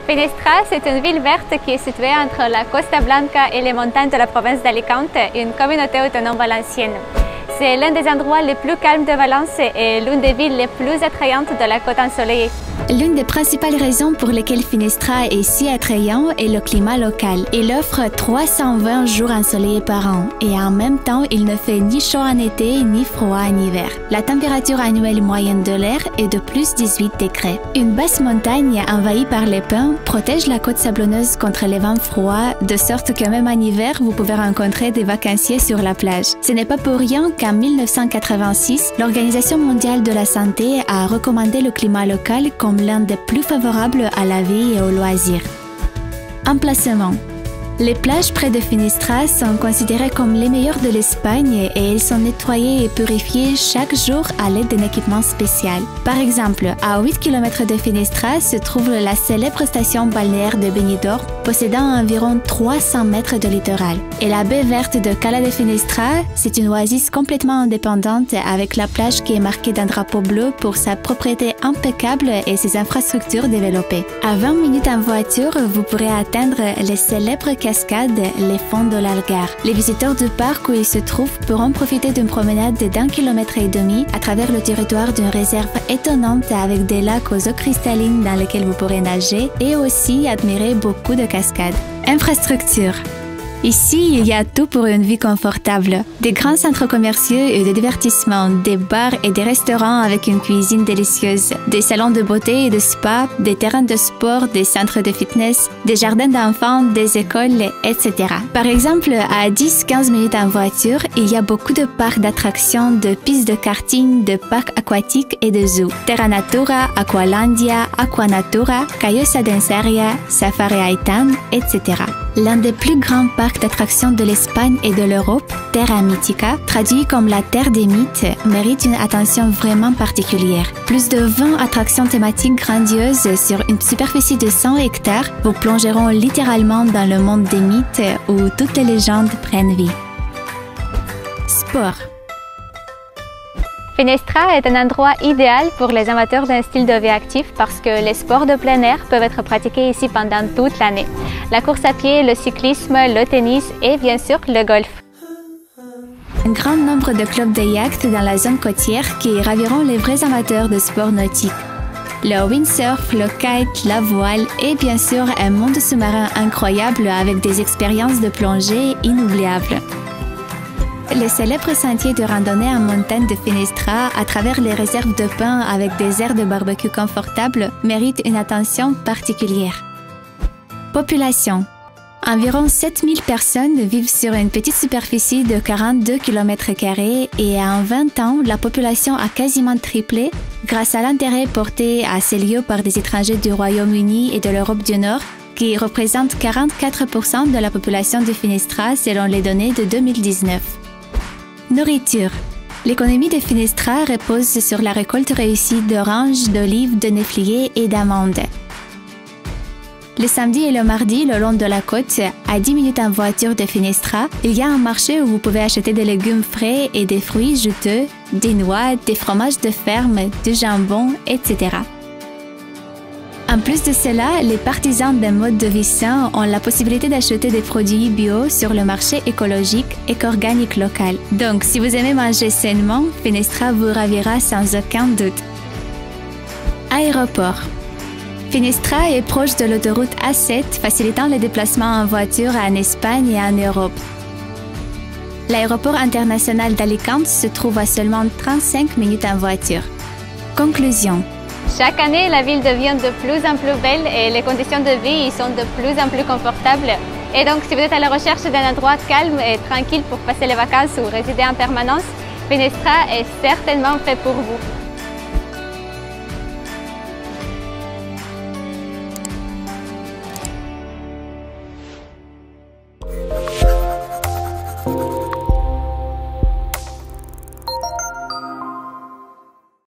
Finestra, c'est une ville verte qui est située entre la Costa Blanca et les montagnes de la province d'Alicante, une communauté autonome valencienne. C'est l'un des endroits les plus calmes de Valence et l'une des villes les plus attrayantes de la côte ensoleillée. L'une des principales raisons pour lesquelles Finestra est si attrayant est le climat local. Il offre 320 jours ensoleillés par an et en même temps, il ne fait ni chaud en été ni froid en hiver. La température annuelle moyenne de l'air est de plus 18 degrés. Une basse montagne envahie par les pins protège la côte sablonneuse contre les vents froids, de sorte que même en hiver, vous pouvez rencontrer des vacanciers sur la plage. Ce n'est pas pour rien qu'en 1986, l'Organisation mondiale de la santé a recommandé le climat local comme l'un des plus favorables à la vie et aux loisirs. Emplacement. Les plages près de Finestra sont considérées comme les meilleures de l'Espagne et elles sont nettoyées et purifiées chaque jour à l'aide d'un équipement spécial. Par exemple, à 8 km de Finestra se trouve la célèbre station balnéaire de Benidorm, possédant environ 300 mètres de littoral. Et la baie verte de Cala de Finestra, c'est une oasis complètement indépendante avec la plage qui est marquée d'un drapeau bleu pour sa propriété impeccable et ses infrastructures développées. À 20 minutes en voiture, vous pourrez atteindre les célèbres cascades, les fonds de l'Algar. Les visiteurs du parc où ils se trouvent pourront profiter d'une promenade d'1,5 km à travers le territoire d'une réserve étonnante avec des lacs aux eaux cristallines dans lesquels vous pourrez nager et aussi admirer beaucoup de cascades. Infrastructure. Ici, il y a tout pour une vie confortable. Des grands centres commerciaux et de divertissement, des bars et des restaurants avec une cuisine délicieuse, des salons de beauté et de spa, des terrains de sport, des centres de fitness, des jardins d'enfants, des écoles, etc. Par exemple, à 10-15 minutes en voiture, il y a beaucoup de parcs d'attractions, de pistes de karting, de parcs aquatiques et de zoos. Terra Natura, Aqualandia, Aquanatura, Callosa d'Ensaria, Safari Aitan, etc. L'un des plus grands parcs d'attractions de l'Espagne et de l'Europe, Terra Mítica, traduit comme la terre des mythes, mérite une attention vraiment particulière. Plus de 20 attractions thématiques grandioses sur une superficie de 100 hectares vous plongeront littéralement dans le monde des mythes où toutes les légendes prennent vie. Sport. Finestra est un endroit idéal pour les amateurs d'un style de vie actif parce que les sports de plein air peuvent être pratiqués ici pendant toute l'année. La course à pied, le cyclisme, le tennis et bien sûr le golf. Un grand nombre de clubs de yachts dans la zone côtière qui raviront les vrais amateurs de sports nautiques. Le windsurf, le kite, la voile et bien sûr un monde sous-marin incroyable avec des expériences de plongée inoubliables. Le célèbre sentier de randonnée en montagne de Finestra à travers les réserves de pins avec des aires de barbecue confortables mérite une attention particulière. Population. Environ 7000 personnes vivent sur une petite superficie de 42 km² et en 20 ans, la population a quasiment triplé grâce à l'intérêt porté à ces lieux par des étrangers du Royaume-Uni et de l'Europe du Nord qui représentent 44% de la population de Finestra selon les données de 2019. Nourriture. L'économie de Finestra repose sur la récolte réussie d'oranges, d'olives, de néfliers et d'amandes. Le samedi et le mardi, le long de la côte, à 10 minutes en voiture de Finestra, il y a un marché où vous pouvez acheter des légumes frais et des fruits juteux, des noix, des fromages de ferme, du jambon, etc. En plus de cela, les partisans d'un mode de vie sain ont la possibilité d'acheter des produits bio sur le marché écologique et organique local. Donc, si vous aimez manger sainement, Finestra vous ravira sans aucun doute. Aéroport. Finestra est proche de l'autoroute A7, facilitant les déplacements en voiture en Espagne et en Europe. L'aéroport international d'Alicante se trouve à seulement 35 minutes en voiture. Conclusion. Chaque année, la ville devient de plus en plus belle et les conditions de vie y sont de plus en plus confortables. Et donc, si vous êtes à la recherche d'un endroit calme et tranquille pour passer les vacances ou résider en permanence, Finestra est certainement fait pour vous.